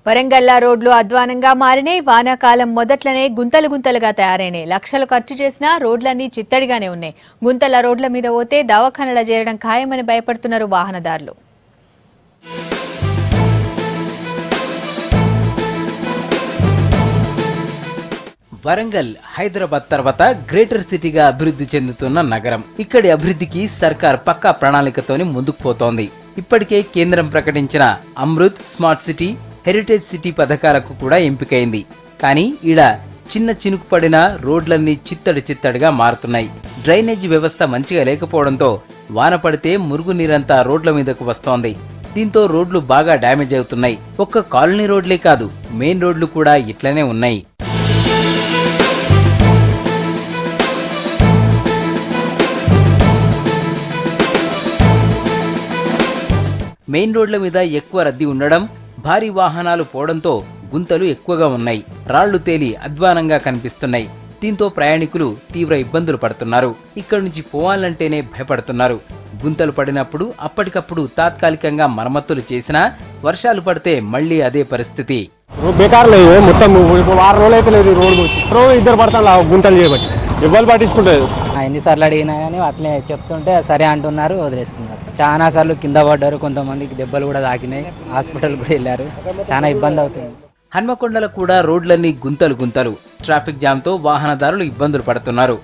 వరంగల్ రోడ్లు అధ్వానంగా మారినాయి. వానాకాలం మొదట్లనే గుంతలు గుంతలుగా తయారైనాయి. లక్షలు ఖర్చు చేసినా రోడ్లన్నీ చిత్తడిగానే ఉన్నాయి. గుంతల రోడ్ల మీద పోతే దవాఖానల చేరడం ఖాయమని భయపడుతున్నారు వాహనదారులు. వరంగల్ హైదరాబాద్ తర్వాత గ్రేటర్ సిటీగా అభివృద్ధి చెందుతున్న నగరం. ఇక్కడి అభివృద్ధికి సర్కార్ పక్కా ప్రణాళికతోని ముందుకు పోతోంది. ఇప్పటికే కేంద్రం ప్రకటించిన Amrit, smart city, heritage city పథకాలకు కూడా ఎంపికైంది. కానీ ఈడ చిన్న చినుకు పడిన రోడ్లన్నీ చిత్తడిగా మారుతున్నాయి. డ్రైనేజీ వ్యవస్థ మంచిగా లేకపోవడంతో వాన పడితే మురుగు నీరంతా రోడ్ల మీదకు వస్తోంది. దీంతో రోడ్లు బాగా డ్యామేజ్ అవుతున్నాయి. ఒక్క కాలనీ రోడ్లే కాదు, మెయిన్ రోడ్లు కూడా ఇట్లనే ఉన్నాయి. మెయిన్ రోడ్ల మీద ఎక్కువ రద్దీ ఉండడం, భారీ వాహనాలు పోవడంతో గుంతలు ఎక్కువగా ఉన్నాయి. రాళ్లు తేలి అధ్వానంగా కనిపిస్తున్నాయి. దీంతో ప్రయాణికులు తీవ్ర ఇబ్బందులు పడుతున్నారు. ఇక్కడి నుంచి పోవాలంటేనే భయపడుతున్నారు. గుంతలు పడినప్పుడు అప్పటికప్పుడు తాత్కాలికంగా మరమ్మతులు చేసినా వర్షాలు పడితే మళ్లీ అదే పరిస్థితి. బేకార్ లేదు, మొత్తం 6 రోజులు అయితే లేదు. రోడ్డు ఇద్దరు పడతా గుంతలు చేయబట్టి ఇవ్వాలి పట్టించుకుంటారు. ఎన్నిసార్లు అడిగినా కానీ అట్లే చెప్తుంటే సరే అంటున్నారు, వదిలేస్తున్నారు. చాలా సార్లు కింద పడ్డారు, కొంతమందికి దెబ్బలు కూడా తాకినాయి, హాస్పిటల్ కూడా వెళ్ళారు. చాలా ఇబ్బంది అవుతుంది. హన్మకొండలో కూడా రోడ్లన్నీ గుంతలు. ట్రాఫిక్ జామ్తో వాహనదారులు ఇబ్బందులు పడుతున్నారు.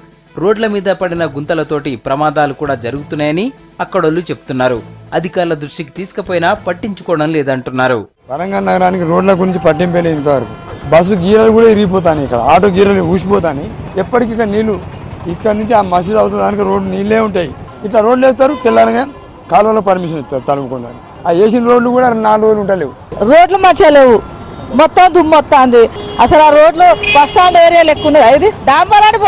రోడ్ల మీద పడిన గుంతలతోటి ప్రమాదాలు కూడా జరుగుతున్నాయని అక్కడోళ్ళు చెప్తున్నారు. అధికారుల దృష్టికి తీసుకుపోయినా పట్టించుకోవడం లేదంటున్నారు. వరంగల్ నగరానికి రోడ్ల గురించి పట్టింపే లేదు ఇంతవరకు. బస్సు గీరలు కూడా ఇరిగిపోతాయి, ఇక్కడ ఆటో గీరలు ఊసిపోతాయి. ఎప్పటికీ ఇక్కడ నీళ్లు ఇక్కడ నుంచి ఆ మసీదు అవుతుంది దానికి రోడ్డు నీళ్ళే ఉంటాయి. ఇట్లా రోడ్లు వేస్తారు, తెల్లారగా కాలువలో పర్మిషన్ ఇస్తారు తలుపుకున్నారు. ఆ వేసిన రోడ్లు కూడా 4 రోజులు ఉంటలేవు. రోడ్లు మంచిగా లేవు, మొత్తం దుమ్ము వస్తుంది. అసలు ఆ రోడ్లు బస్ స్టాండ్ ఏరియా లెక్క ఉన్నది. అది డాంబరాన్ని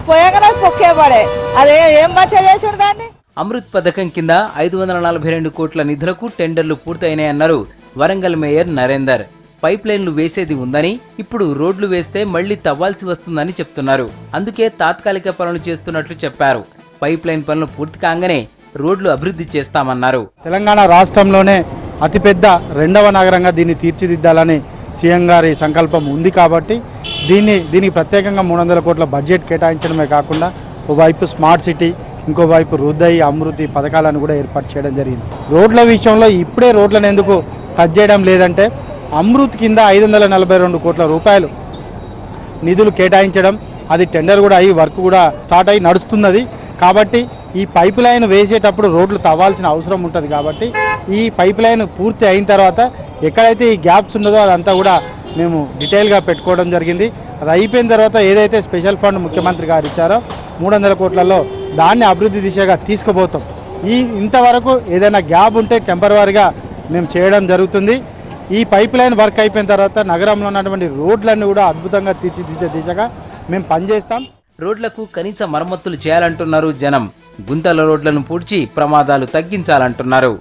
పోయాగానే పొక్కే పడే, అదే ఏం మంచిగా చేసాడు దాన్ని. అమృత్ పథకం కింద 542 కోట్ల నిధులకు టెండర్లు పూర్తయినాయన్నారు వరంగల్ మేయర్ నరేందర్. పైప్ లైన్లు వేసేది ఉందని, ఇప్పుడు రోడ్లు వేస్తే మళ్లీ తవ్వాల్సి వస్తుందని చెప్తున్నారు. అందుకే తాత్కాలిక పనులు చేస్తున్నట్లు చెప్పారు. పైప్ లైన్ పనులు పూర్తి కాగానే రోడ్లు అభివృద్ధి చేస్తామన్నారు. తెలంగాణ రాష్ట్రంలోనే అతిపెద్ద 2వ నగరంగా దీన్ని తీర్చిదిద్దాలని సీఎం గారి సంకల్పం ఉంది. కాబట్టి దీనికి ప్రత్యేకంగా 300 కోట్ల బడ్జెట్ కేటాయించడమే కాకుండా ఓవైపు స్మార్ట్ సిటీ, ఇంకోవైపు హృదయ్, అమృతి పథకాలను కూడా ఏర్పాటు చేయడం జరిగింది. రోడ్ల విషయంలో ఇప్పుడే రోడ్లను ఎందుకు టచ్ చేయడం లేదంటే, అమృత్ కింద 542 కోట్ల రూపాయలు నిధులు కేటాయించడం, అది టెండర్ కూడా అయ్యి వర్క్ కూడా స్టార్ట్ అయ్యి నడుస్తున్నది. కాబట్టి ఈ పైప్ లైన్ వేసేటప్పుడు రోడ్లు తవ్వాల్సిన అవసరం ఉంటుంది. కాబట్టి ఈ పైప్ లైన్ పూర్తి అయిన తర్వాత ఎక్కడైతే ఈ గ్యాప్స్ ఉన్నదో అదంతా కూడా మేము డీటెయిల్గా పెట్టుకోవడం జరిగింది. అది అయిపోయిన తర్వాత ఏదైతే స్పెషల్ ఫండ్ ముఖ్యమంత్రి గారు ఇచ్చారో 300 కోట్లలో దాన్ని అభివృద్ధి దిశగా తీసుకుపోతాం. ఇంతవరకు ఏదైనా గ్యాప్ ఉంటే టెంపరవరీగా మేము చేయడం జరుగుతుంది. ఈ పైప్ లైన్ వర్క్ అయిపోయిన తర్వాత నగరంలో ఉన్నటువంటి రోడ్లన్నీ కూడా అద్భుతంగా తీర్చిదిద్దే దిశగా మేము పనిచేస్తాం. రోడ్లకు కనీస మరమ్మతులు చేయాలంటున్నారు జనం. గుంతల రోడ్లను పూడ్చి ప్రమాదాలు తగ్గించాలంటున్నారు.